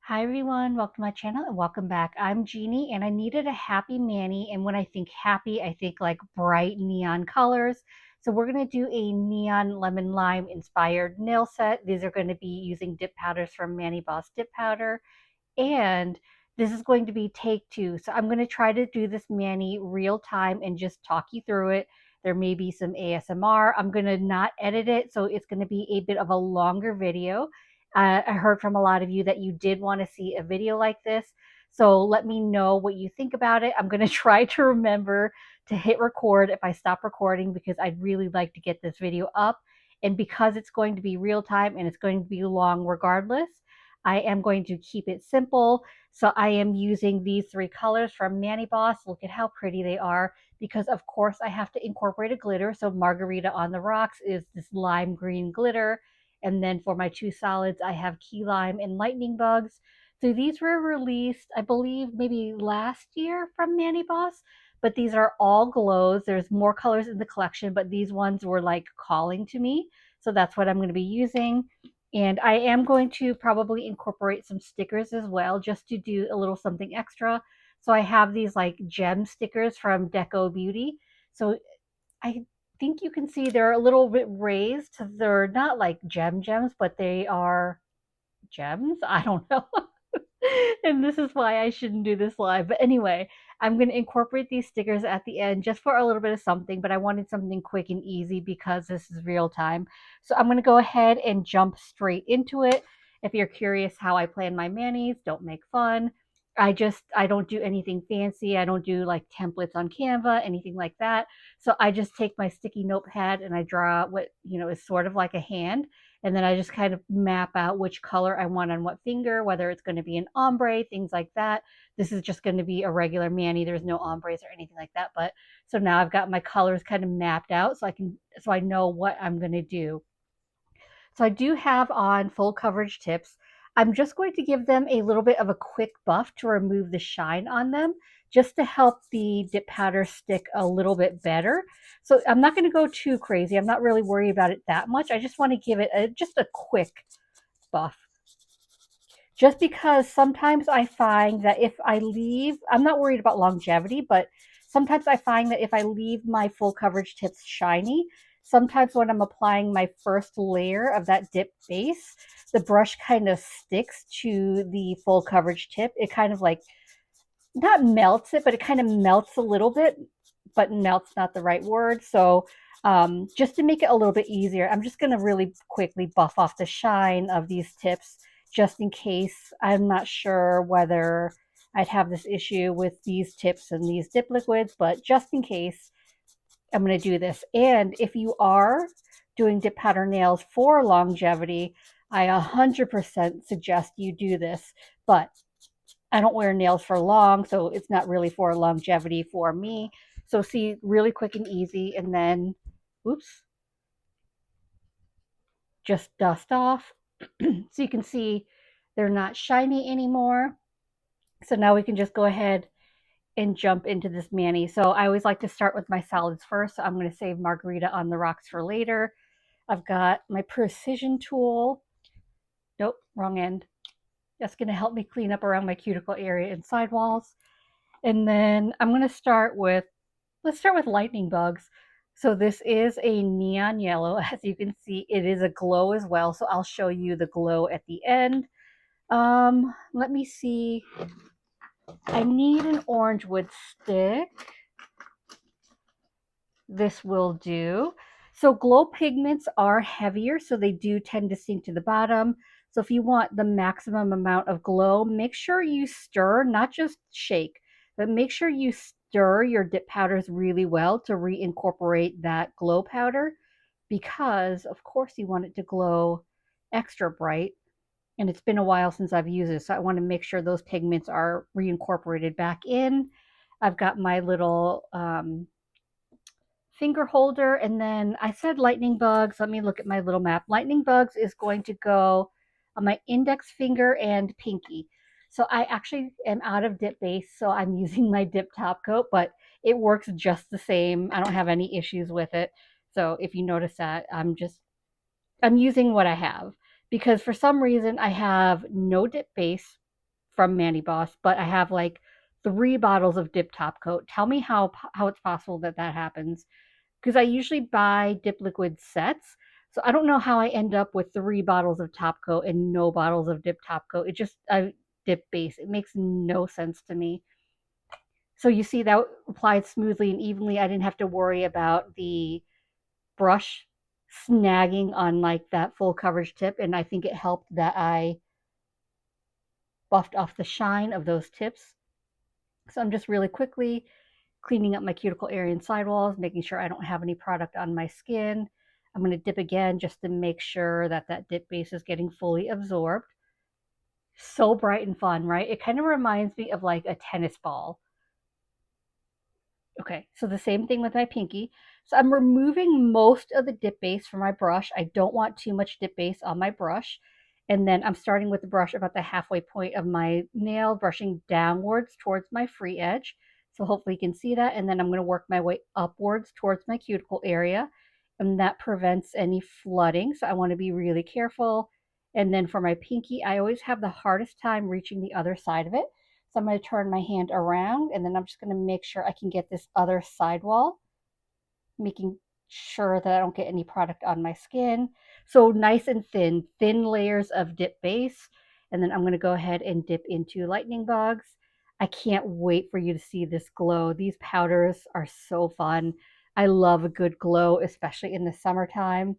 Hi everyone, welcome to my channel and welcome back. I'm Jeannie and I needed a happy mani, and when I think happy, I think like bright neon colors. So we're going to do a neon lemon lime inspired nail set. These are going to be using dip powders from Mani Boss Dip Powder, and this is going to be take two. So I'm going to try to do this mani real time and just talk you through it. There may be some ASMR. I'm going to not edit it, so it's going to be a bit of a longer video. I heard from a lot of you that you did want to see a video like this. So let me know what you think about it. I'm going to try to remember to hit record if I stop recording, because I'd really like to get this video up. And because it's going to be real time and it's going to be long regardless, I am going to keep it simple. So I am using these three colors from Mani Boss. Look at how pretty they are, because of course I have to incorporate a glitter. So Margarita on the Rocks is this lime green glitter. And then for my two solids, I have key lime and lightning bugs. So these were released, I believe, maybe last year from Mani Boss, but these are all glows. There's more colors in the collection, but these ones were like calling to me. So that's what I'm going to be using. And I am going to probably incorporate some stickers as well, just to do a little something extra. So I have these like gem stickers from Deco Beauty. So I think you can see they're a little bit raised. They're not like gems, but they are gems. I don't know. And this is why I shouldn't do this live. But anyway, I'm going to incorporate these stickers at the end just for a little bit of something, but I wanted something quick and easy because this is real time. So I'm going to go ahead and jump straight into it. If you're curious how I plan my manis, don't make fun. I don't do anything fancy. I don't do like templates on Canva, anything like that. So I just take my sticky notepad and I draw what, is sort of like a hand, and then I just kind of map out which color I want on what finger, whether it's going to be an ombre, things like that. This is just going to be a regular mani. There's no ombres or anything like that. But so now I've got my colors kind of mapped out, so I know what I'm going to do. So I do have on full coverage tips. I'm just going to give them a little bit of a quick buff to remove the shine on them, just to help the dip powder stick a little bit better. So I'm not going to go too crazy. I'm not really worried about it that much. I just want to give it just a quick buff. Just because sometimes I find that if I leave, I'm not worried about longevity, but sometimes I find that if I leave my full coverage tips shiny, sometimes when I'm applying my first layer of that dip base, the brush kind of sticks to the full coverage tip. It kind of like, not melts it, but it kind of melts a little bit, but melt's not the right word. So just to make it a little bit easier, I'm just going to really quickly buff off the shine of these tips, just in case. I'm not sure whether I'd have this issue with these tips and these dip liquids, but just in case, I'm going to do this. And if you are doing dip powder nails for longevity, I 100% suggest you do this. But I don't wear nails for long, so it's not really for longevity for me. So see, really quick and easy, and then, oops, just dust off. So you can see they're not shiny anymore. So now we can just go ahead and jump into this mani. So I always like to start with my solids first. So I'm going to save Margarita on the Rocks for later. I've got my precision tool. Nope, wrong end. That's going to help me clean up around my cuticle area and sidewalls. And then I'm going to start with, let's start with lightning bugs. So this is a neon yellow. As you can see, it is a glow as well. So I'll show you the glow at the end. Let me see. I need an orange wood stick. This will do. So glow pigments are heavier, so they do tend to sink to the bottom. So if you want the maximum amount of glow, make sure you stir, not just shake, but make sure you stir your dip powders really well to reincorporate that glow powder, because of course you want it to glow extra bright. And it's been a while since I've used it, so I want to make sure those pigments are reincorporated back in. I've got my little finger holder, and then I said lightning bugs. Let me look at my little map. Lightning bugs is going to go on my index finger and pinky. So I actually am out of dip base, so I'm using my dip top coat, but it works just the same. I don't have any issues with it. So if you notice that, I'm using what I have, because for some reason I have no dip base. from Manny Boss, but I have like 3 bottles of dip top coat. Tell me how it's possible that that happens, because I usually buy dip liquid sets. So I don't know how I end up with 3 bottles of top coat and no bottles of dip top coat. It just dip base. It makes no sense to me. So you see that applied smoothly and evenly. I didn't have to worry about the brush snagging on like that full coverage tip. And I think it helped that I buffed off the shine of those tips. So I'm just really quickly cleaning up my cuticle area and sidewalls, making sure I don't have any product on my skin. I'm going to dip again just to make sure that that dip base is getting fully absorbed. So bright and fun, right? It kind of reminds me of like a tennis ball. Okay, so the same thing with my pinky. So I'm removing most of the dip base from my brush. I don't want too much dip base on my brush. And then I'm starting with the brush about the halfway point of my nail, brushing downwards towards my free edge. So hopefully you can see that. And then I'm going to work my way upwards towards my cuticle area. And that prevents any flooding. So I want to be really careful. And then for my pinky, I always have the hardest time reaching the other side of it. So I'm going to turn my hand around, and then I'm just going to make sure I can get this other sidewall, making sure that I don't get any product on my skin. So nice and thin layers of dip base. And then I'm going to go ahead and dip into lightning bugs. I can't wait for you to see this glow. These powders are so fun. I love a good glow, especially in the summertime,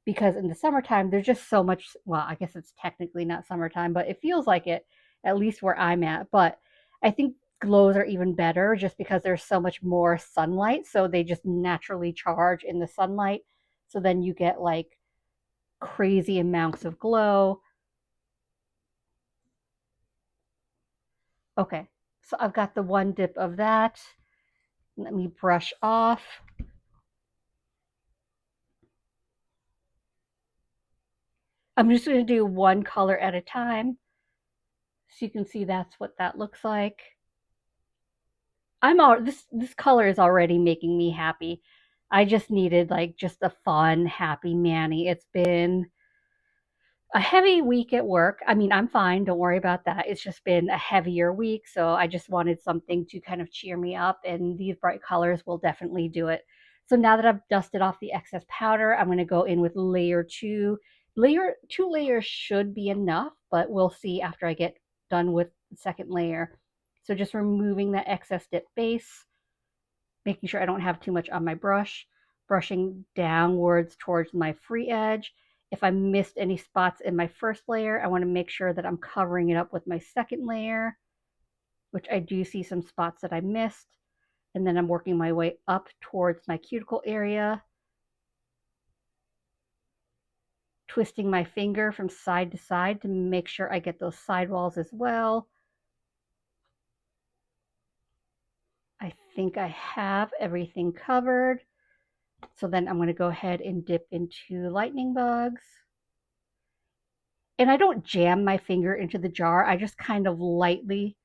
because in the summertime, there's just so much. Well, I guess it's technically not summertime, but it feels like it, at least where I'm at. But I think glows are even better just because there's so much more sunlight. So they just naturally charge in the sunlight. So then you get like crazy amounts of glow. Okay, so I've got the one dip of that. Let me brush off. I'm just going to do one color at a time. So you can see that's what that looks like. I'm all this color is already making me happy. I just needed like just a fun, happy Manny. It's been a heavy week at work. I mean, I'm fine. Don't worry about that. It's just been a heavier week. So I just wanted something to kind of cheer me up. And these bright colors will definitely do it. So now that I've dusted off the excess powder, I'm going to go in with layer two. Layer two layers should be enough, but we'll see after I get done with the second layer. So just removing that excess dip base, making sure I don't have too much on my brush, brushing downwards towards my free edge. If I missed any spots in my first layer, I want to make sure that I'm covering it up with my second layer, which I do see some spots that I missed. And then I'm working my way up towards my cuticle area, twisting my finger from side to side to make sure I get those sidewalls as well. I think I have everything covered. So then I'm going to go ahead and dip into lightning bugs. And I don't jam my finger into the jar. I just kind of lightly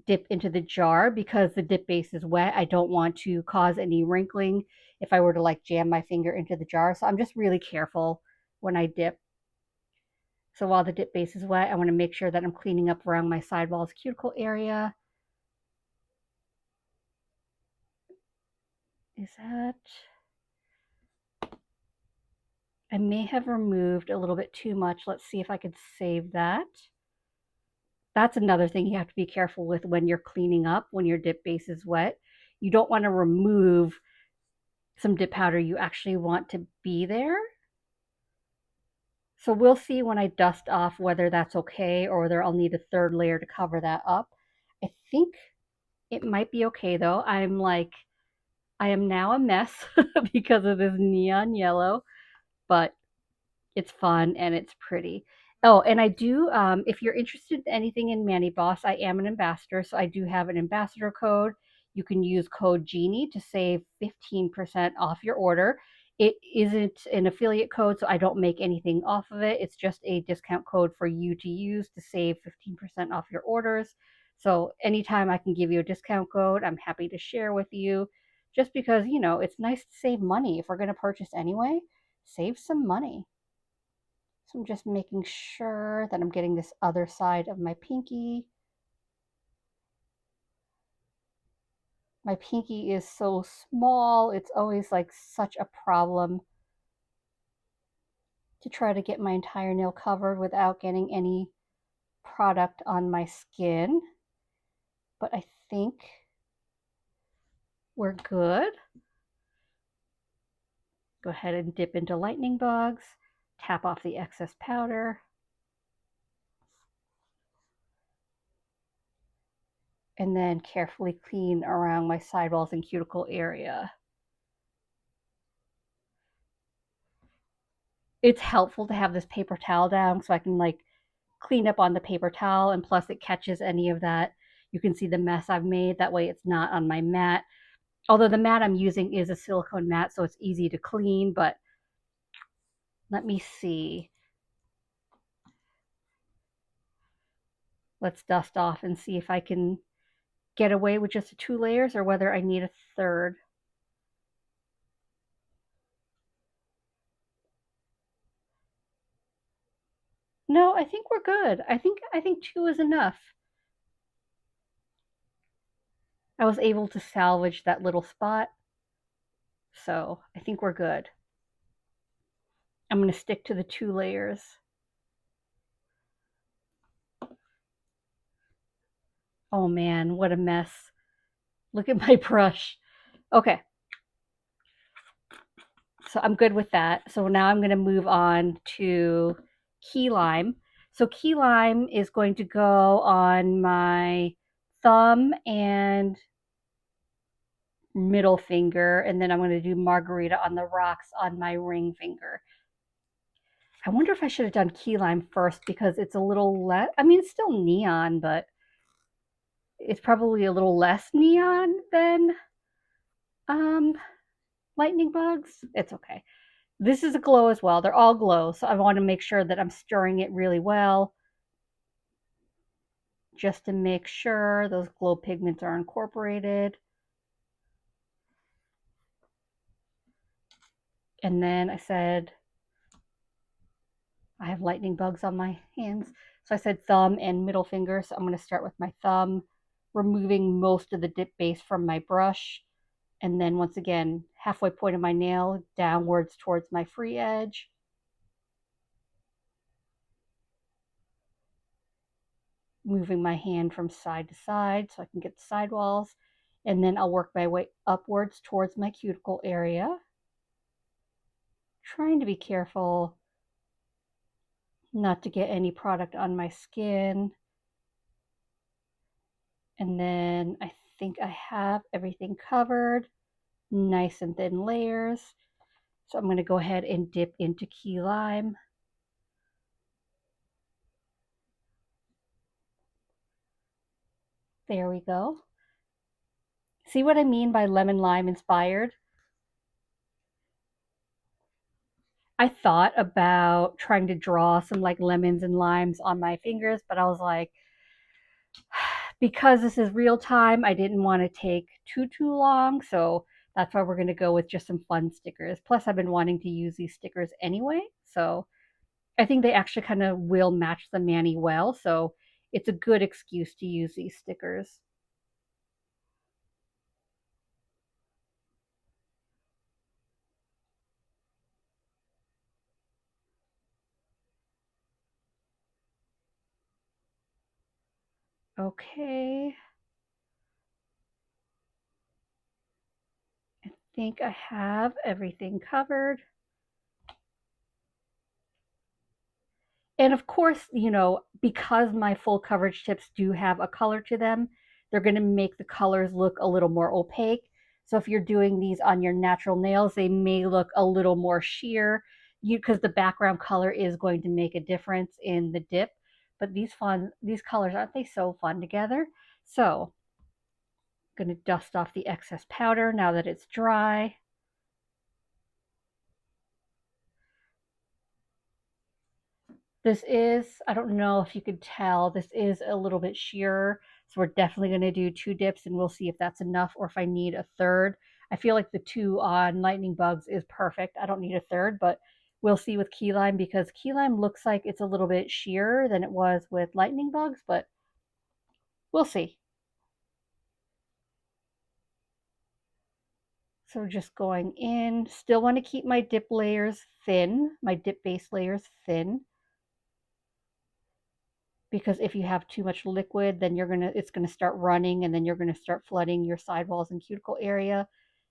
dip into the jar because the dip base is wet. I don't want to cause any wrinkling if I were to like jam my finger into the jar. So I'm just really careful when I dip. So while the dip base is wet, I want to make sure that I'm cleaning up around my sidewalls cuticle area. Is that... I may have removed a little bit too much. Let's see if I could save that. That's another thing you have to be careful with when you're cleaning up, when your dip base is wet. You don't want to remove some dip powder you actually want to be there. So we'll see when I dust off whether that's okay or whether I'll need a third layer to cover that up. I think it might be okay though. I am now a mess because of this neon yellow, but it's fun and it's pretty. Oh, and I do, if you're interested in anything in Manny Boss, I am an ambassador, so I do have an ambassador code. You can use code Genie to save 15% off your order. It isn't an affiliate code, so I don't make anything off of it. It's just a discount code for you to use to save 15% off your orders. So anytime I can give you a discount code, I'm happy to share with you, just because, you know, it's nice to save money. If we're going to purchase anyway, save some money. So I'm just making sure that I'm getting this other side of my pinky. My pinky is so small. It's always like such a problem to try to get my entire nail covered without getting any product on my skin. But I think we're good. Go ahead and dip into lightning bugs, tap off the excess powder, and then carefully clean around my sidewalls and cuticle area. It's helpful to have this paper towel down so I can like clean up on the paper towel, and plus it catches any of that. You can see the mess I've made. That way it's not on my mat. Although the mat I'm using is a silicone mat, so it's easy to clean, but let me see. Let's dust off and see if I can get away with just 2 layers or whether I need a third. No, I think we're good. I think 2 is enough. I was able to salvage that little spot, so I think we're good. I'm going to stick to the 2 layers. Oh man, what a mess. Look at my brush. Okay. So I'm good with that. So now I'm going to move on to key lime. So key lime is going to go on my thumb and middle finger, and then I'm going to do margarita on the rocks on my ring finger. I wonder if I should have done key lime first because it's a little less, I mean, it's still neon, but it's probably a little less neon than um, lightning bugs. It's okay. This is a glow as well. They're all glow, so I want to make sure that I'm stirring it really well just to make sure those glow pigments are incorporated. And then I said, I have lightning bugs on my hands. So I said thumb and middle finger. So I'm going to start with my thumb, removing most of the dip base from my brush. And then once again, halfway point of my nail downwards towards my free edge. Moving my hand from side to side so I can get the sidewalls. And then I'll work my way upwards towards my cuticle area. Trying to be careful not to get any product on my skin. And then I think I have everything covered. Nice and thin layers. So I'm going to go ahead and dip into key lime. There we go. See what I mean by lemon lime inspired? I thought about trying to draw some like lemons and limes on my fingers, but I was like, because this is real time, I didn't want to take too long. So that's why we're going to go with just some fun stickers. Plus, I've been wanting to use these stickers anyway. So I think they actually kind of will match the mani well. So it's a good excuse to use these stickers. Okay. I think I have everything covered. And of course, you know, because my full coverage tips do have a color to them, they're going to make the colors look a little more opaque. So if you're doing these on your natural nails, they may look a little more sheer because the background color is going to make a difference in the dip. But these colors, aren't they so fun together? So I'm going to dust off the excess powder now that it's dry. This is, I don't know if you could tell, this is a little bit sheerer. So we're definitely going to do 2 dips and we'll see if that's enough or if I need a third. I feel like the 2 on lightning bugs is perfect. I don't need a third, but we'll see with key lime because key lime looks like it's a little bit sheerer than it was with lightning bugs, but we'll see. So just going in, still want to keep my dip layers thin, my dip base layers thin, because if you have too much liquid, then it's gonna start running, and then you're gonna start flooding your sidewalls and cuticle area,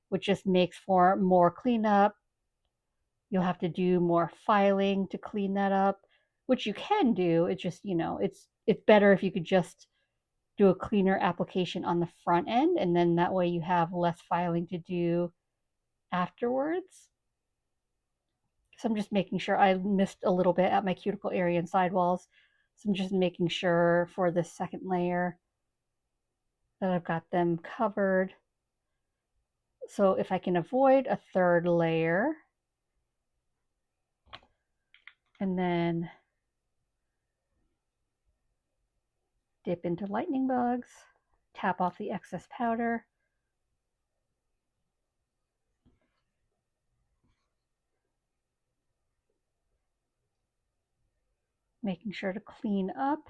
which just makes for more cleanup. You'll have to do more filing to clean that up, which you can do. It's just, it's better if you could just do a cleaner application on the front end, and then that way you have less filing to do afterwards. So I'm just making sure I missed a little bit at my cuticle area and sidewalls. So I'm just making sure for the second layer that I've got them covered. So if I can avoid a third layer, and then dip into lightning bugs, tap off the excess powder. Making sure to clean up.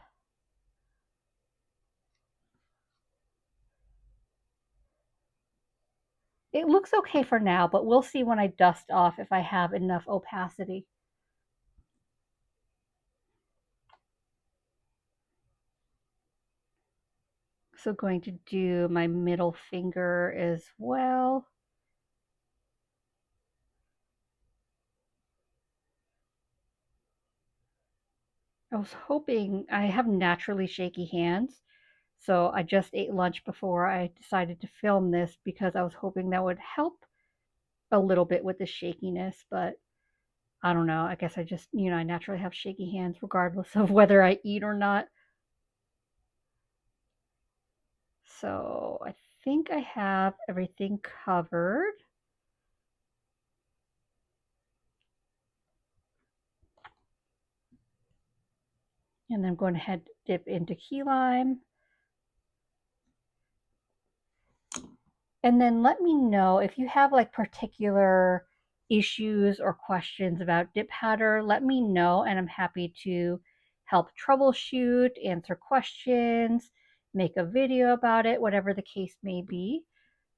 It looks okay for now, but we'll see when I dust off if I have enough opacity. So going to do my middle finger as well. I was hoping, I have naturally shaky hands, so I just ate lunch before I decided to film this because I was hoping that would help a little bit with the shakiness, but I don't know. I guess I just, I naturally have shaky hands regardless of whether I eat or not. So I think I have everything covered. And then I'm going to dip into key lime. And then let me know if you have like particular issues or questions about dip powder. Let me know, and I'm happy to help troubleshoot, answer questions, make a video about it, whatever the case may be.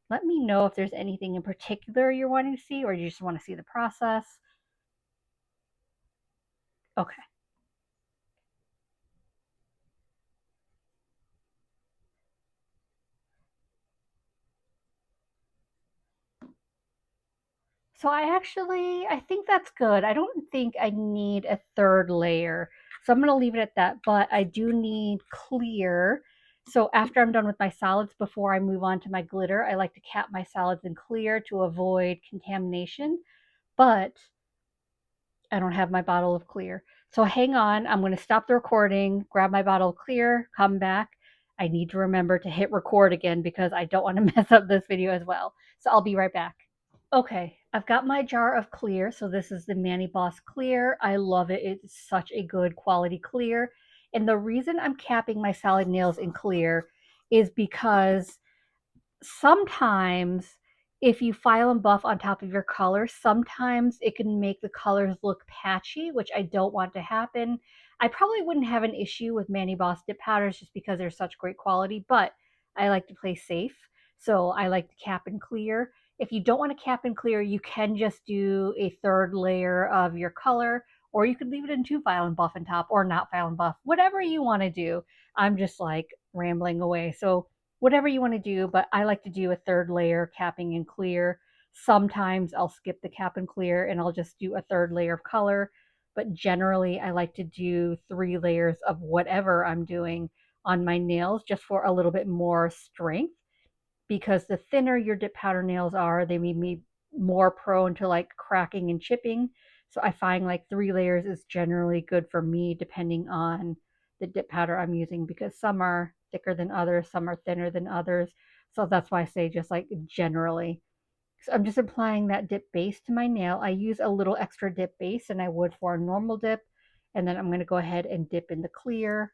Let me know if there's anything in particular you're wanting to see, or you just want to see the process. Okay. So I think that's good. I don't think I need a third layer. So I'm going to leave it at that, but I do need clear. So after I'm done with my salads, before I move on to my glitter, I like to cap my salads in clear to avoid contamination, but I don't have my bottle of clear. So hang on, I'm going to stop the recording, grab my bottle of clear, come back. I need to remember to hit record again because I don't want to mess up this video as well. So I'll be right back. Okay, I've got my jar of clear. So this is the Manny Boss Clear. I love it. It's such a good quality clear. And the reason I'm capping my salad nails in clear is because sometimes if you file and buff on top of your color, sometimes it can make the colors look patchy, which I don't want to happen. I probably wouldn't have an issue with Manny Boss dip powders just because they're such great quality, but I like to play safe. So I like to cap and clear. If you don't want to cap and clear, you can just do a third layer of your color, or you could leave it in two file and buff on top, or not file and buff, whatever you want to do. I'm just like rambling away. So whatever you want to do, but I like to do a third layer capping and clear. Sometimes I'll skip the cap and clear and I'll just do a third layer of color, but generally I like to do 3 layers of whatever I'm doing on my nails just for a little bit more strength, because the thinner your dip powder nails are, they may be more prone to like cracking and chipping. So I find like 3 layers is generally good for me depending on the dip powder I'm using, because some are thicker than others, some are thinner than others. So that's why I say just like generally. So I'm just applying that dip base to my nail. I use a little extra dip base than I would for a normal dip. And then I'm going to go ahead and dip in the clear.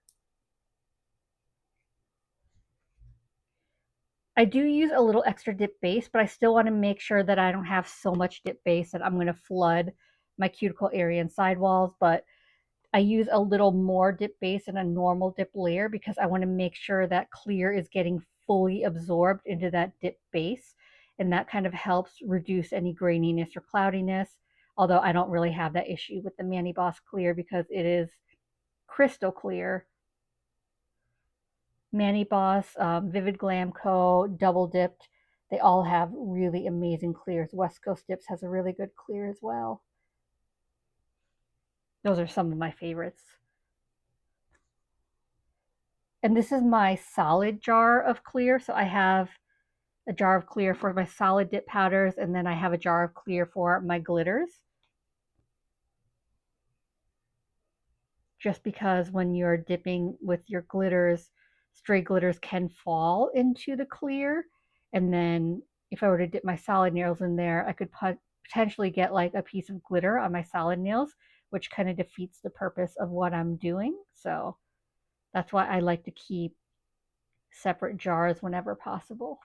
I do use a little extra dip base, but I still want to make sure that I don't have so much dip base that I'm going to flood my cuticle area and sidewalls. But I use a little more dip base than a normal dip layer because I want to make sure that clear is getting fully absorbed into that dip base. and that kind of helps reduce any graininess or cloudiness. Although I don't really have that issue with the Mani Boss Clear because it is crystal clear. Mani Boss, Vivid Glam Co., Double Dipped, they all have really amazing clears. West Coast Dips has a really good clear as well. Those are some of my favorites. And this is my solid jar of clear. So I have a jar of clear for my solid dip powders, and then I have a jar of clear for my glitters. Just because when you're dipping with your glitters, stray glitters can fall into the clear. And then if I were to dip my solid nails in there, I could potentially get like a piece of glitter on my solid nails, which kind of defeats the purpose of what I'm doing. So that's why I like to keep separate jars whenever possible.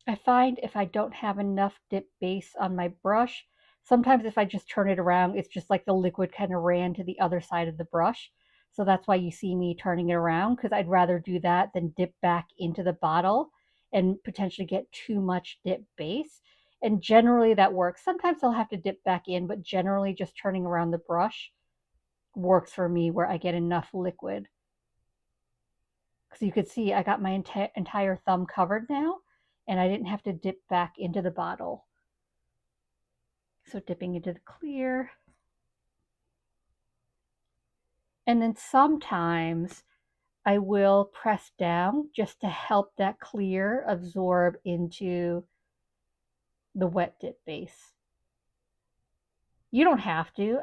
I find if I don't have enough dip base on my brush, sometimes if I just turn it around, it's just like the liquid kind of ran to the other side of the brush. So that's why you see me turning it around, because I'd rather do that than dip back into the bottle and potentially get too much dip base. And generally that works. Sometimes I'll have to dip back in, but generally just turning around the brush works for me where I get enough liquid. Because you could see I got my entire thumb covered now, and I didn't have to dip back into the bottle. So dipping into the clear. And then sometimes I will press down just to help that clear absorb into the wet dip base. You don't have to.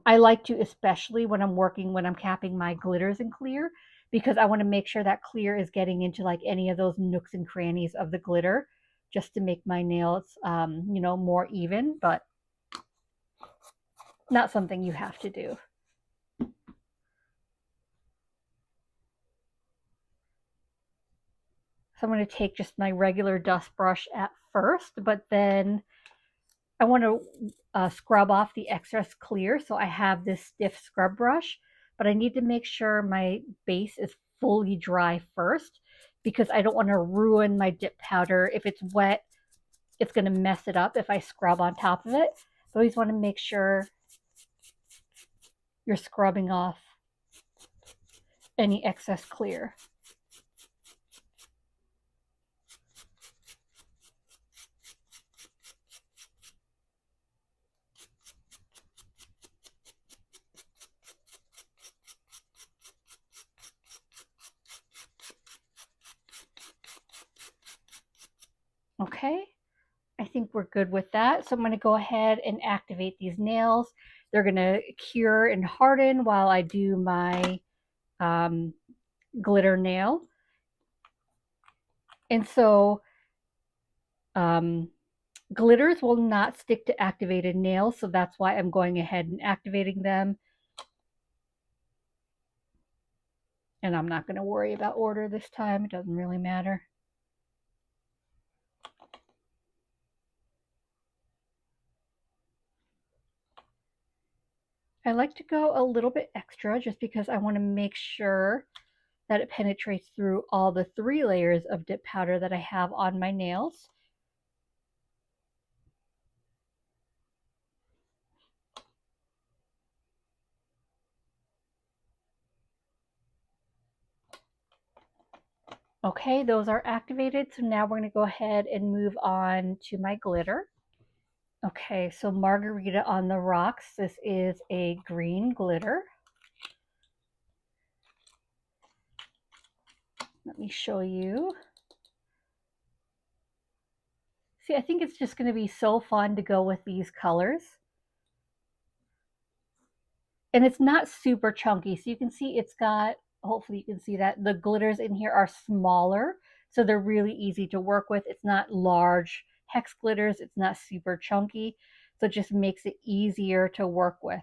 I like to, especially when I'm capping my glitters in clear, because I want to make sure that clear is getting into like any of those nooks and crannies of the glitter, just to make my nails, more even, but not something you have to do. So I'm going to take just my regular dust brush at first, but then I want to scrub off the excess clear. So I have this stiff scrub brush, but I need to make sure my base is fully dry first because I don't want to ruin my dip powder. If it's wet, it's going to mess it up if I scrub on top of it. So I always want to make sure you're scrubbing off any excess clear. Okay, I think we're good with that. So I'm going to go ahead and activate these nails. They're going to cure and harden while I do my glitter nail. And so glitters will not stick to activated nails, so that's why I'm going ahead and activating them. And I'm not going to worry about order this time. It doesn't really matter. I like to go a little bit extra just because I want to make sure that it penetrates through all the 3 layers of dip powder that I have on my nails. Okay, those are activated. So now we're going to go ahead and move on to my glitter. Okay, so Margarita on the Rocks. This is a green glitter. Let me show you. See, I think it's just going to be so fun to go with these colors. And it's not super chunky. So you can see it's got, hopefully you can see that the glitters in here are smaller. So they're really easy to work with. It's not large hex glitters. It's not super chunky. So it just makes it easier to work with.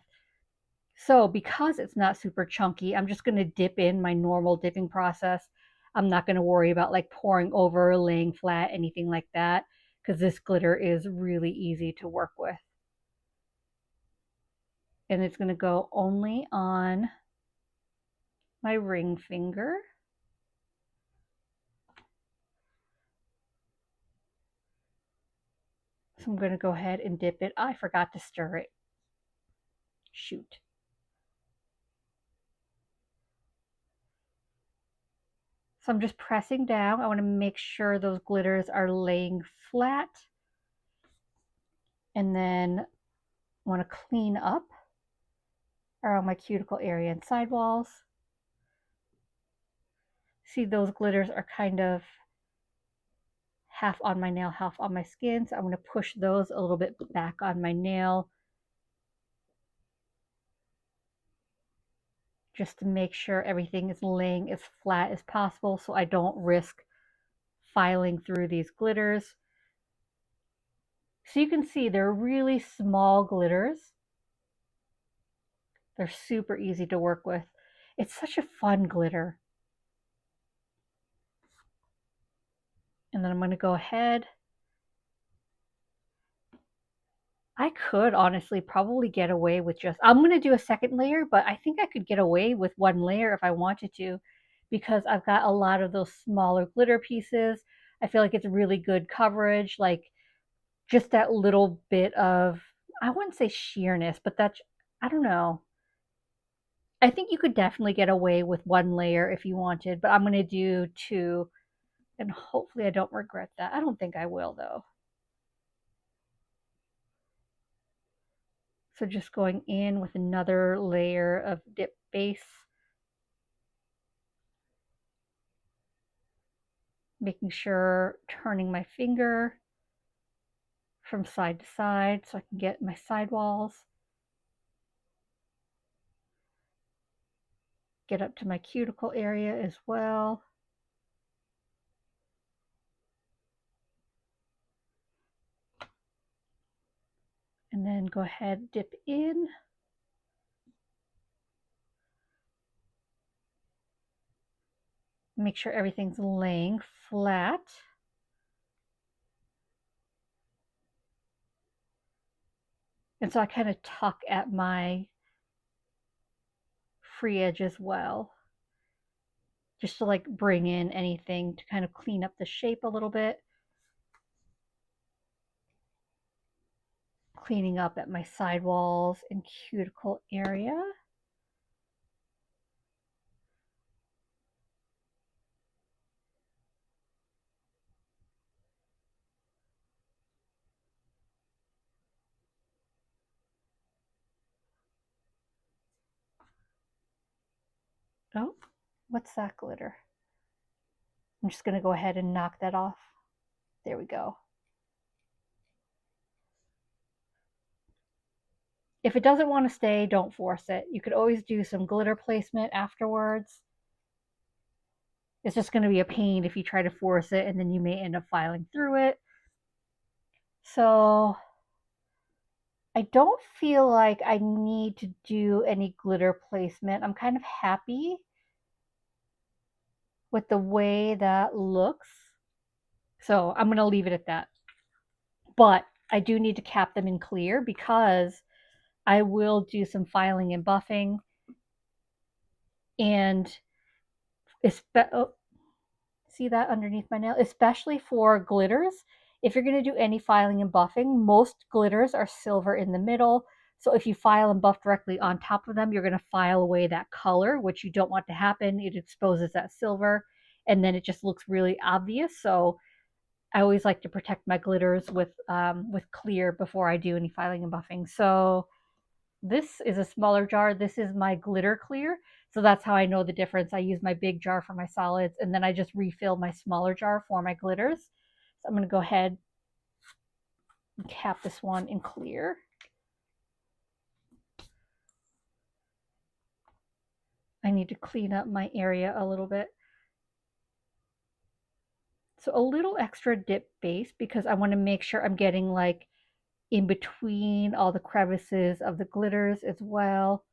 So because it's not super chunky, I'm just going to dip in my normal dipping process. I'm not going to worry about like pouring over, laying flat, anything like that, because this glitter is really easy to work with. And it's going to go only on my ring finger. So I'm going to go ahead and dip it. I forgot to stir it. Shoot. So I'm just pressing down. I want to make sure those glitters are laying flat. And then I want to clean up around my cuticle area and sidewalls. See, those glitters are kind of half on my nail, half on my skin. So I'm going to push those a little bit back on my nail just to make sure everything is laying as flat as possible so I don't risk filing through these glitters. So you can see they're really small glitters. They're super easy to work with. It's such a fun glitter. And then I'm going to go ahead. I could honestly probably get away with just, I'm going to do a second layer, but I think I could get away with one layer if I wanted to, because I've got a lot of those smaller glitter pieces. I feel like it's really good coverage, like just that little bit of, I wouldn't say sheerness, but that's, I don't know. I think you could definitely get away with one layer if you wanted, but I'm going to do two, and hopefully I don't regret that. I don't think I will though. So just going in with another layer of dip base, making sure, turning my finger from side to side so I can get my sidewalls, get up to my cuticle area as well. And then go ahead, dip in. Make sure everything's laying flat. And so I kind of tuck at my free edge as well, just to like bring in anything to kind of clean up the shape a little bit. Cleaning up at my sidewalls and cuticle area. Oh, what's that glitter? I'm just going to go ahead and knock that off. There we go. If it doesn't want to stay, don't force it. You could always do some glitter placement afterwards. It's just going to be a pain if you try to force it and then you may end up filing through it. So I don't feel like I need to do any glitter placement. I'm kind of happy with the way that looks. So I'm going to leave it at that. But I do need to cap them in clear because I will do some filing and buffing. And see that underneath my nail? Especially for glitters. If you're going to do any filing and buffing, most glitters are silver in the middle. So if you file and buff directly on top of them, you're going to file away that color, which you don't want to happen. It exposes that silver, and then it just looks really obvious. So I always like to protect my glitters with clear before I do any filing and buffing. So this is a smaller jar. This is my glitter clear. So that's how I know the difference. I use my big jar for my solids, and then I just refill my smaller jar for my glitters. So I'm going to go ahead and cap this one in clear. I need to clean up my area a little bit. So a little extra dip base because I want to make sure I'm getting like in between all the crevices of the glitters as well.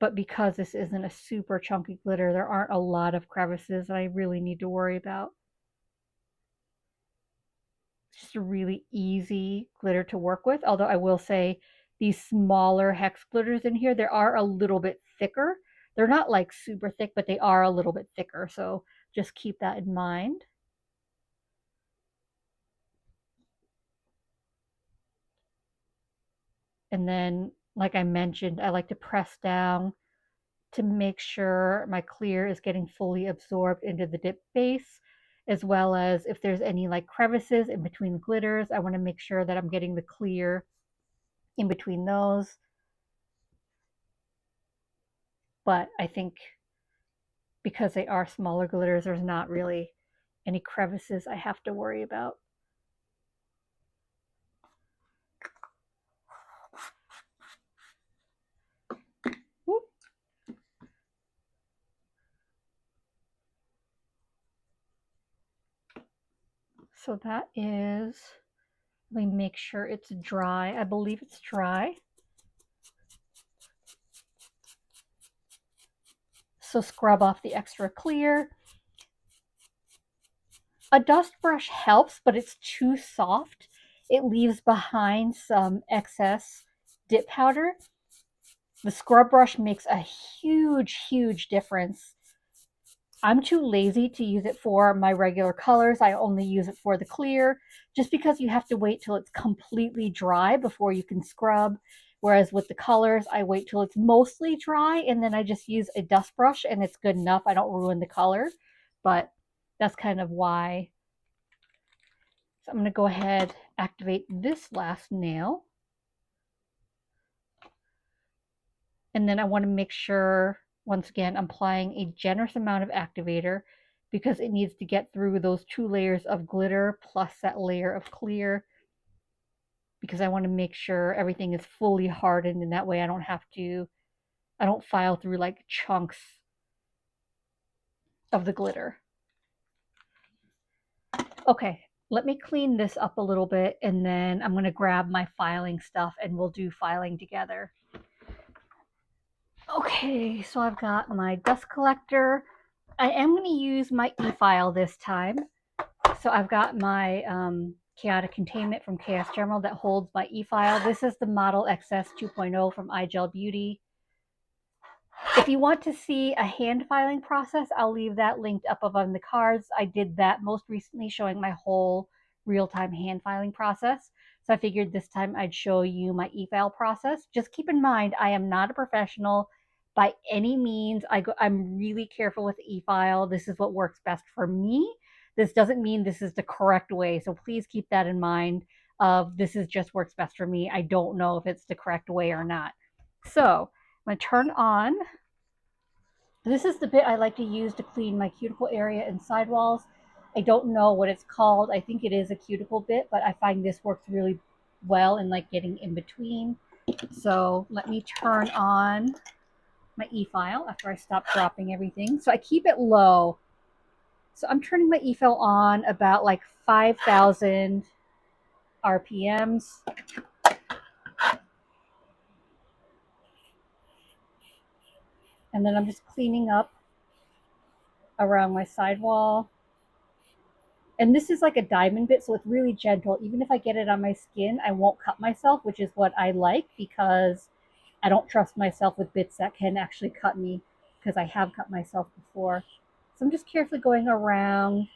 But because this isn't a super chunky glitter, there aren't a lot of crevices that I really need to worry about. It's just a really easy glitter to work with, although I will say these smaller hex glitters in here, they are a little bit thicker. They're not like super thick, but they are a little bit thicker, so just keep that in mind. And then, like I mentioned, I like to press down to make sure my clear is getting fully absorbed into the dip base, as well as if there's any like crevices in between glitters, I want to make sure that I'm getting the clear in between those. But I think because they are smaller glitters, there's not really any crevices I have to worry about. Whoop. So that is, let me make sure it's dry. I believe it's dry. So scrub off the extra clear. A dust brush helps, but it's too soft. It leaves behind some excess dip powder. The scrub brush makes a huge difference. I'm too lazy to use it for my regular colors. I only use it for the clear, just because you have to wait till it's completely dry before you can scrub. Whereas with the colors, I wait till it's mostly dry and then I just use a dust brush and it's good enough. I don't ruin the color, but that's kind of why. So I'm going to go ahead, activate this last nail. And then I want to make sure, once again, I'm applying a generous amount of activator because it needs to get through those 2 layers of glitter plus that layer of clear, because I want to make sure everything is fully hardened, and that way I don't file through like chunks of the glitter. Okay, let me clean this up a little bit and then I'm going to grab my filing stuff and we'll do filing together. Okay, so I've got my dust collector. I am going to use my e-file this time. So I've got my chaotic containment from Chaos General that holds my e-file. This is the Model XS 2.0 from iGel Beauty. If you want to see a hand filing process, I'll leave that linked up above the cards. I did that most recently, showing my whole real-time hand filing process. So I figured this time I'd show you my e-file process. Just keep in mind, I am not a professional by any means. I'm really careful with e-file. This is what works best for me. This doesn't mean this is the correct way. So please keep that in mind of this is just works best for me. I don't know if it's the correct way or not. So I'm going to turn on. This is the bit I like to use to clean my cuticle area and sidewalls. I don't know what it's called. I think it is a cuticle bit, but I find this works really well in like getting in between. So let me turn on my e-file after I stop dropping everything. So I keep it low. So I'm turning my e-file on about like 5,000 RPMs. And then I'm just cleaning up around my sidewall. And this is like a diamond bit, so it's really gentle. Even if I get it on my skin, I won't cut myself, which is what I like because I don't trust myself with bits that can actually cut me, because I have cut myself before. So I'm just carefully going around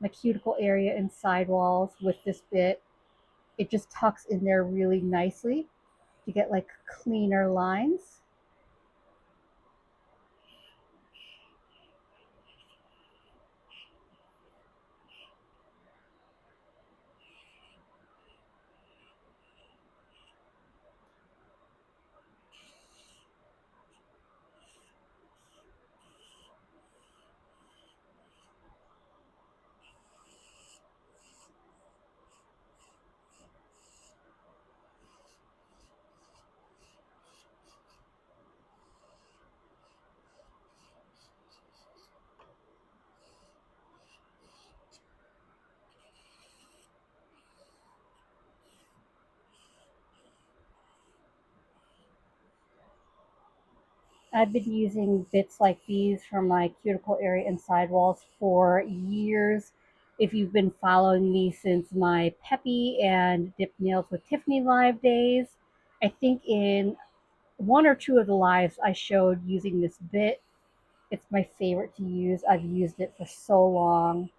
my cuticle area and sidewalls with this bit. It just tucks in there really nicely to get like cleaner lines. I've been using bits like these from my cuticle area and sidewalls for years. If you've been following me since my Peppy and Dip Nails with Tiffany live days, I think in one or two of the lives I showed using this bit. It's my favorite to use. I've used it for so long.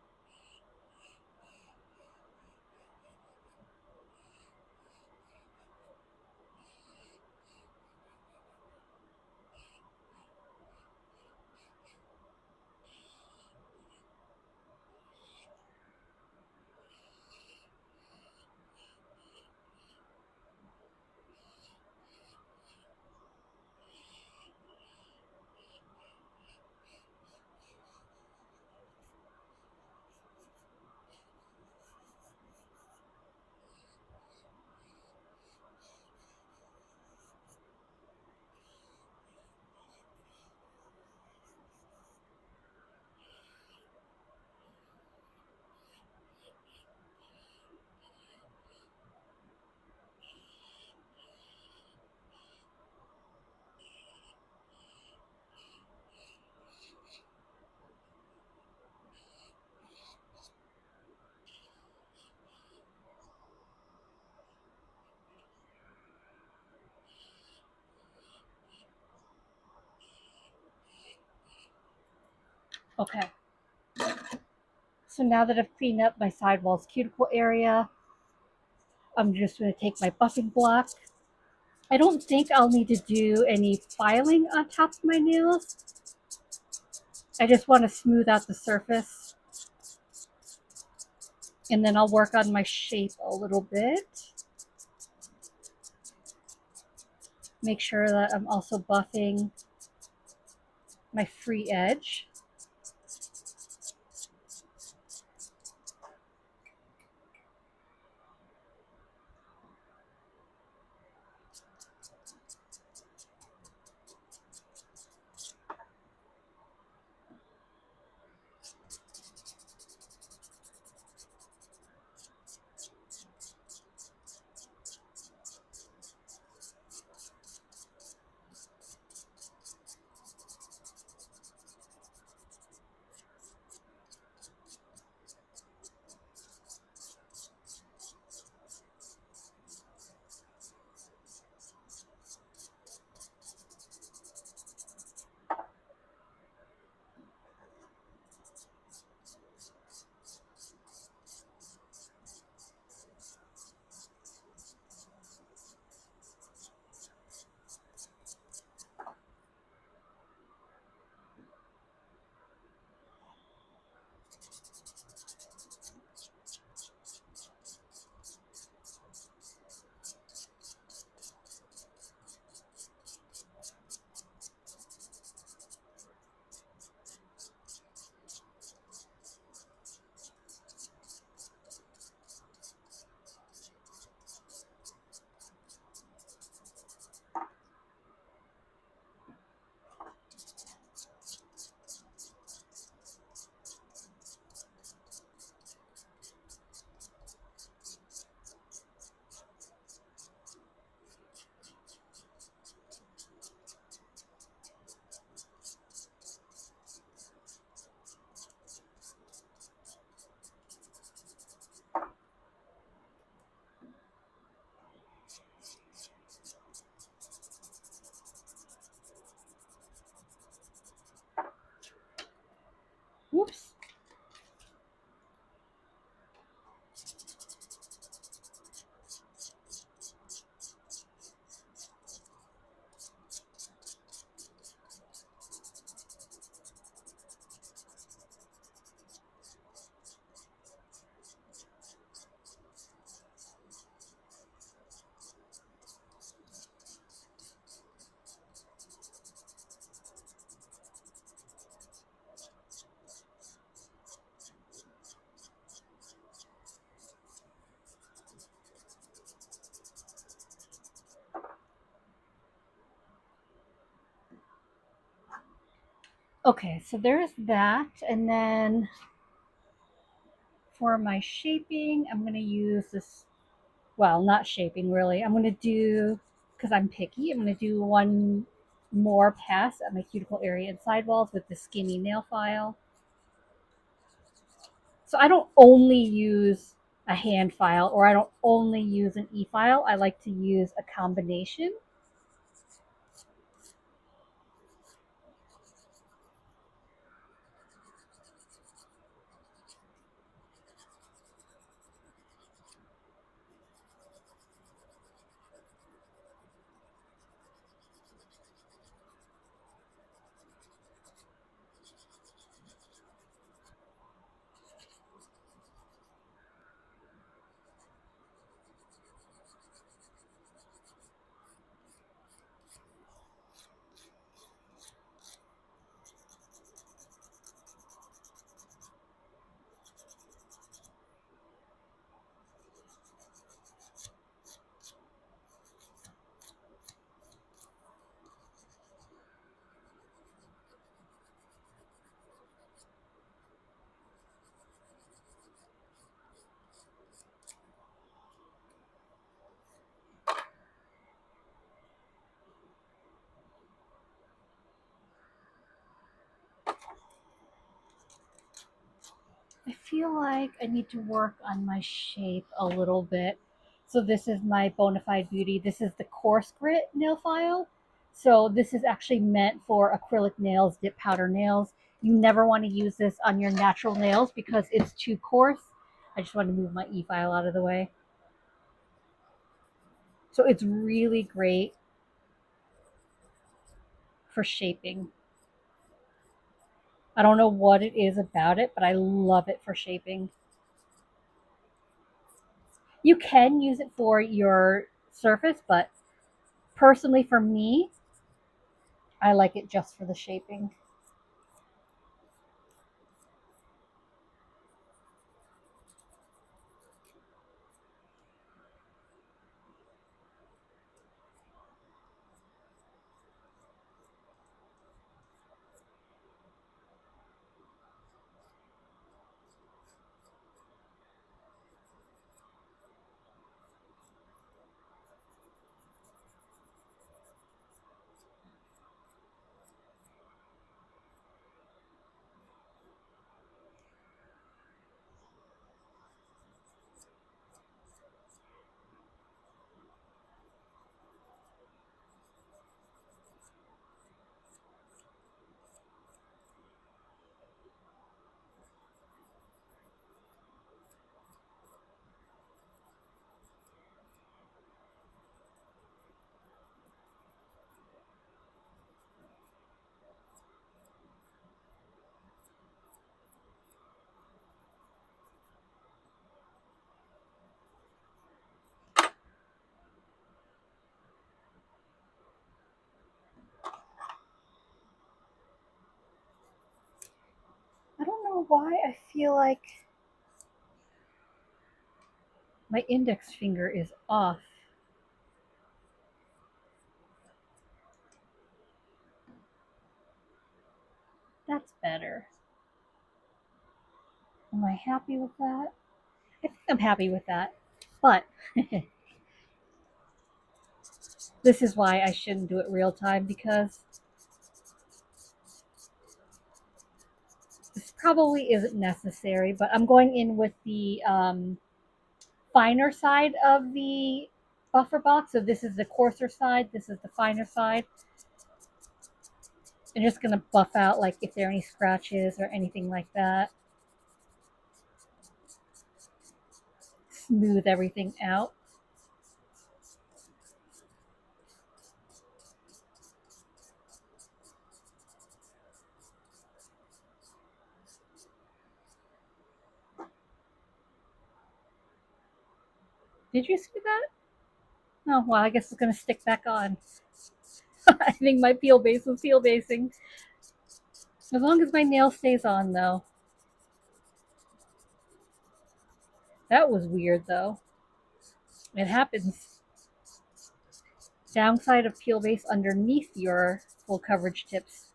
Okay, so now that I've cleaned up my sidewalls cuticle area, I'm just going to take my buffing block. I don't think I'll need to do any filing on top of my nails. I just want to smooth out the surface, and then I'll work on my shape a little bit. Make sure that I'm also buffing my free edge. Whoops. Okay, so there's that. And then for my shaping, I'm going to use this, well, not shaping really. I'm going to do, because I'm picky, I'm going to do more pass at my cuticle area and sidewalls with the skinny nail file. So I don't only use a hand file or I don't only use an e-file. I like to use a combination. I feel like I need to work on my shape a little bit. So this is my Bonafide Beauty. This is the coarse grit nail file. So this is actually meant for acrylic nails, dip powder nails. You never want to use this on your natural nails because it's too coarse. I just want to move my e-file out of the way. So it's really great for shaping. I don't know what it is about it, but I love it for shaping. You can use it for your surface, but personally for me, I like it just for the shaping. I don't know why I feel like my index finger is off. That's better. Am I happy with that? I think I'm happy with that. But this is why I shouldn't do it real time because this probably isn't necessary. But I'm going in with the finer side of the buffer box. So this is the coarser side. This is the finer side. I'm just going to buff out like if there are any scratches or anything like that. Smooth everything out. Did you see that? Oh, well, I guess it's going to stick back on. I think my peel base was peel basing. As long as my nail stays on, though. That was weird, though. It happens. Downside of peel base underneath your full coverage tips.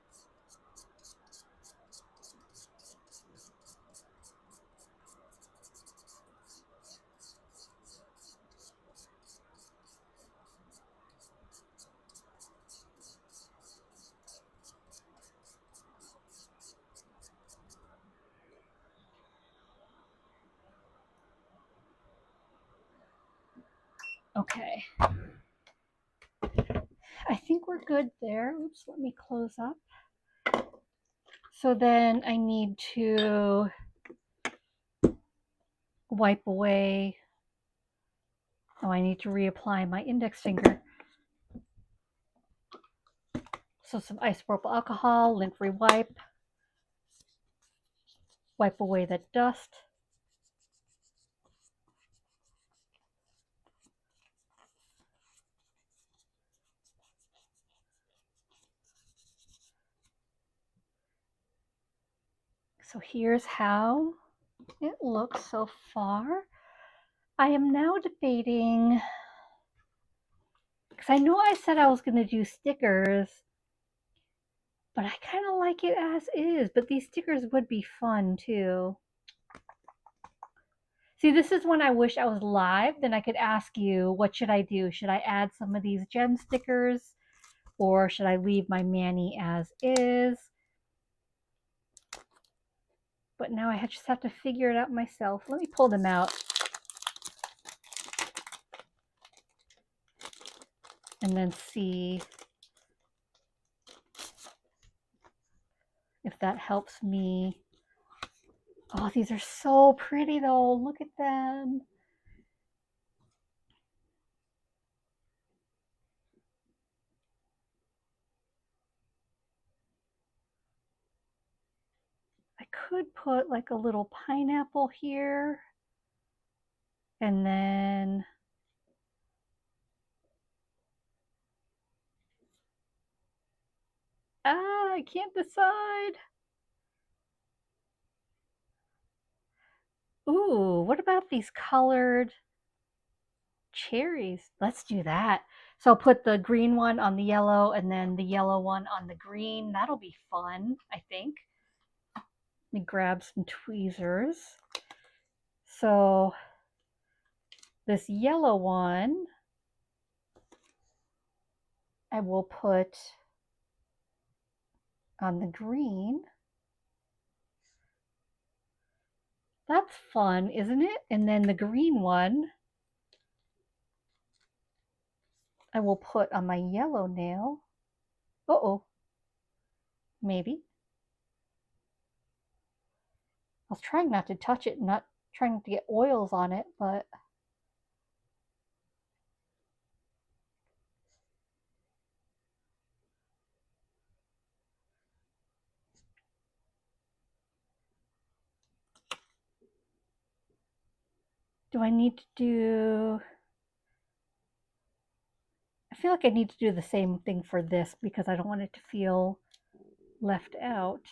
Okay. I think we're good there. Oops, let me close up. So then I need to wipe away. Oh, I need to reapply my index finger. So some isopropyl alcohol, lint-free wipe. Wipe away the dust. So here's how it looks so far. I am now debating, because I know I said I was going to do stickers, but I kind of like it as is, but these stickers would be fun too. See, this is when I wish I was live, then I could ask you, what should I do? Should I add some of these gem stickers, or should I leave my Manny as is? But now I just have to figure it out myself. Let me pull them out. And then see if that helps me. Oh, these are so pretty though. Look at them. I could put like a little pineapple here. And then I can't decide. Ooh, what about these colored cherries? Let's do that. So I'll put the green one on the yellow and then the yellow one on the green. That'll be fun, I think. Let me grab some tweezers. So this yellow one, I will put on the green. That's fun, isn't it? And then the green one, I will put on my yellow nail. Uh-oh. Maybe. I was trying not to touch it, not trying to get oils on it, but do I need to do... I feel like I need to do the same thing for this because I don't want it to feel left out.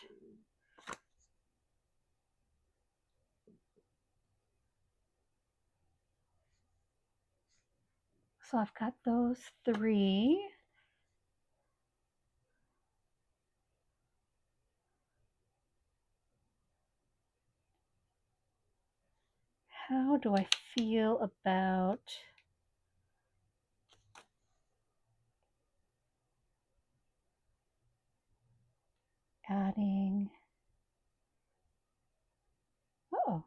So I've got those three. How do I feel about adding... Oh.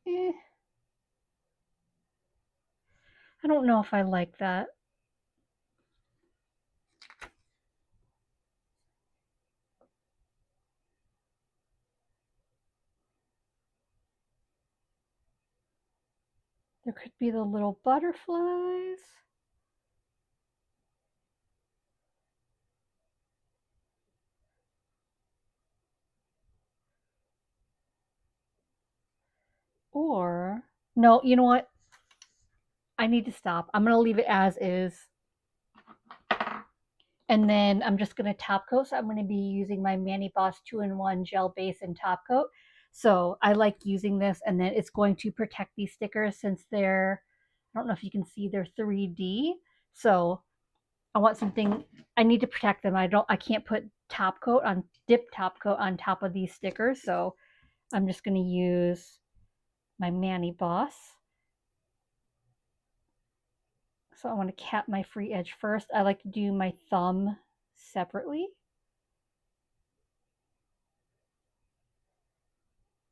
Eh. I don't know if I like that. There could be the little butterflies. Or, no, you know what? I need to stop. I'm going to leave it as is. And then I'm just going to top coat. So I'm going to be using my Manny Boss 2-in-1 gel base and top coat. So I like using this, and then it's going to protect these stickers since they're, I don't know if you can see, they're 3D. So I want something, I need to protect them. I can't put top coat on, dip top coat on top of these stickers. So I'm just going to use my Manny Boss. So I want to cap my free edge first. I like to do my thumb separately.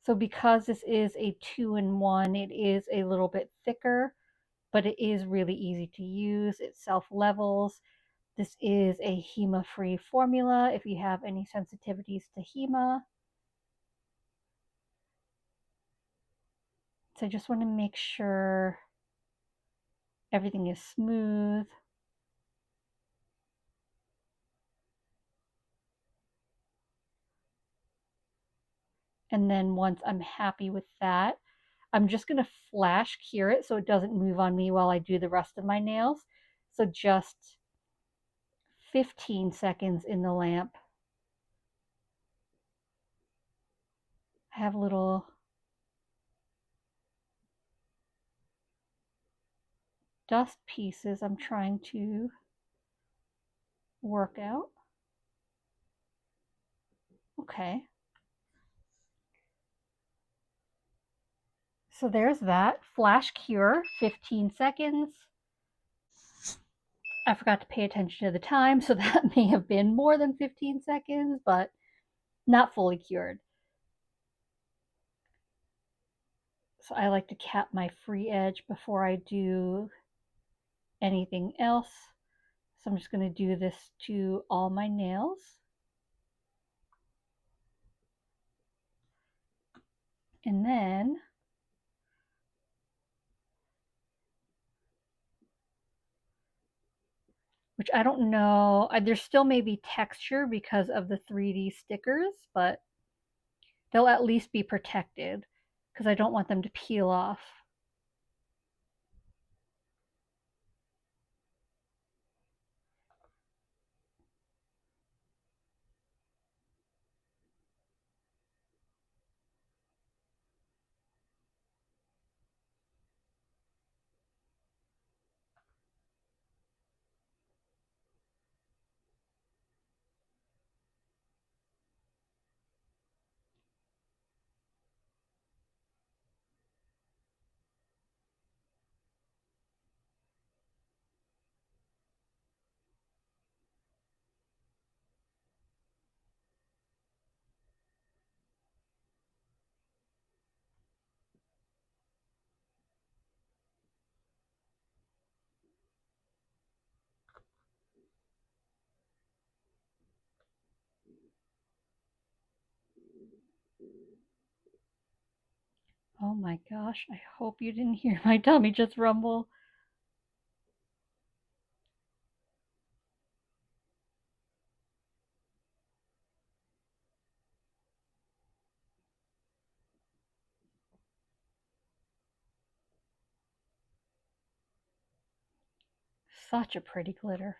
So because this is a 2-in-1, it is a little bit thicker, but it is really easy to use. It self-levels. This is a HEMA-free formula if you have any sensitivities to HEMA. So I just want to make sure everything is smooth. And then once I'm happy with that, I'm just going to flash cure it so it doesn't move on me while I do the rest of my nails. So just 15 seconds in the lamp. I have little dust pieces I'm trying to work out. Okay. So there's that. Flash cure, 15 seconds. I forgot to pay attention to the time, so that may have been more than 15 seconds, but not fully cured. So I like to cap my free edge before I do anything else. So I'm just going to do this to all my nails. And then which I don't know, there still may be texture because of the 3D stickers, but they'll at least be protected because I don't want them to peel off. Oh my gosh, I hope you didn't hear my tummy just rumble. Such a pretty glitter.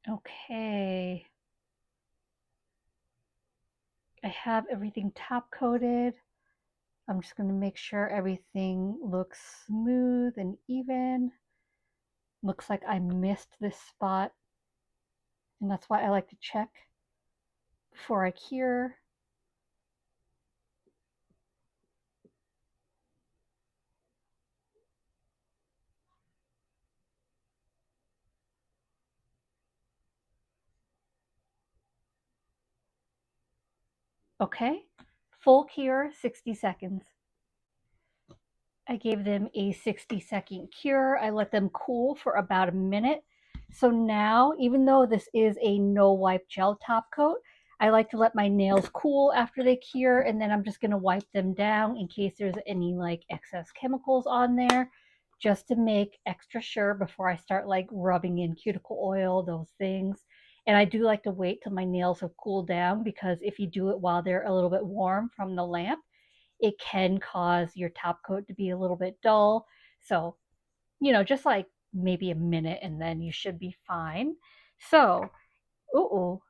Okay. I have everything top coated. I'm just going to make sure everything looks smooth and even. Looks like I missed this spot, and that's why I like to check before I cure. Okay, full cure, 60 seconds. I gave them a 60-second cure. I let them cool for about a minute. So now, even though this is a no wipe gel top coat, I like to let my nails cool after they cure, and then I'm just going to wipe them down in case there's any like excess chemicals on there, just to make extra sure before I start like rubbing in cuticle oil, those things. And I do like to wait till my nails have cooled down, because if you do it while they're a little bit warm from the lamp, it can cause your top coat to be a little bit dull. So, just like maybe a minute and then you should be fine. So, ooh,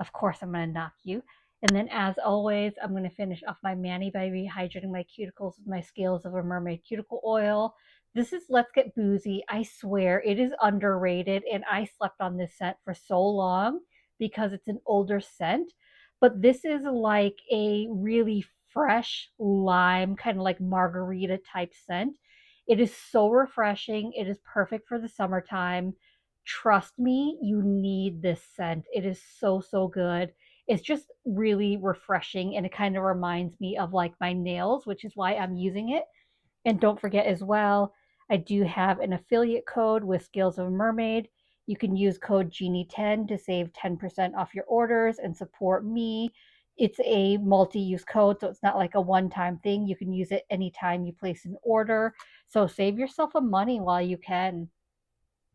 of course I'm going to knock you. And then as always, I'm going to finish off my mani by rehydrating my cuticles with my Scales of a Mermaid cuticle oil. This is Let's Get Boozy. I swear it is underrated, and I slept on this scent for so long because it's an older scent. But this is like a really fresh lime, kind of like margarita type scent. It is so refreshing. It is perfect for the summertime. Trust me, you need this scent. It is so, so good. It's just really refreshing and it kind of reminds me of like my nails, which is why I'm using it. And don't forget as well, I do have an affiliate code with Scales of a Mermaid. You can use code Genie10 to save 10% off your orders and support me. It's a multi use code, so it's not like a one time thing. You can use it anytime you place an order. So save yourself a money while you can,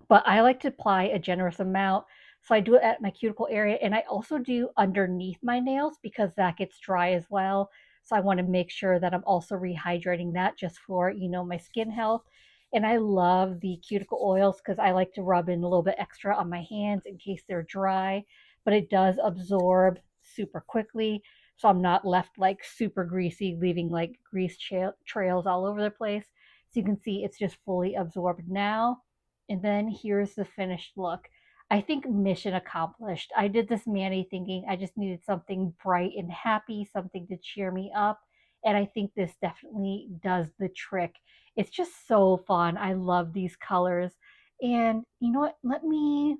but I like to apply a generous amount. So I do it at my cuticle area and I also do underneath my nails because that gets dry as well. So I want to make sure that I'm also rehydrating that just for, my skin health. And I love the cuticle oils because I like to rub in a little bit extra on my hands in case they're dry, but it does absorb super quickly. So I'm not left like super greasy, leaving like trails all over the place. So you can see it's just fully absorbed now. And then here's the finished look. I think mission accomplished. I did this mani thinking I just needed something bright and happy, something to cheer me up. And I think this definitely does the trick. It's just so fun. I love these colors. And you know what? Let me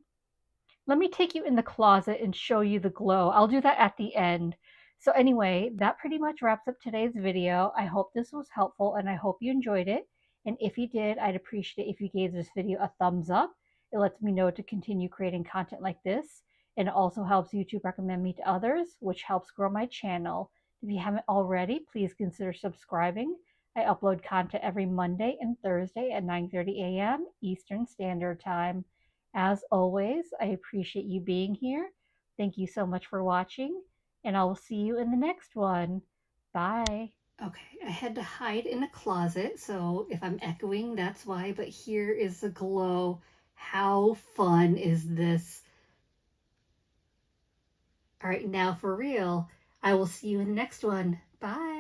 take you in the closet and show you the glow. I'll do that at the end. So anyway, that pretty much wraps up today's video. I hope this was helpful and I hope you enjoyed it. And if you did, I'd appreciate it if you gave this video a thumbs up. It lets me know to continue creating content like this. And it also helps YouTube recommend me to others, which helps grow my channel. If you haven't already, please consider subscribing. I upload content every Monday and Thursday at 9:30 a.m. Eastern Standard Time. As always, I appreciate you being here. Thank you so much for watching, and I will see you in the next one. Bye. Okay, I had to hide in a closet, so if I'm echoing, that's why, but here is the glow. How fun is this? All right, now for real. I will see you in the next one. Bye.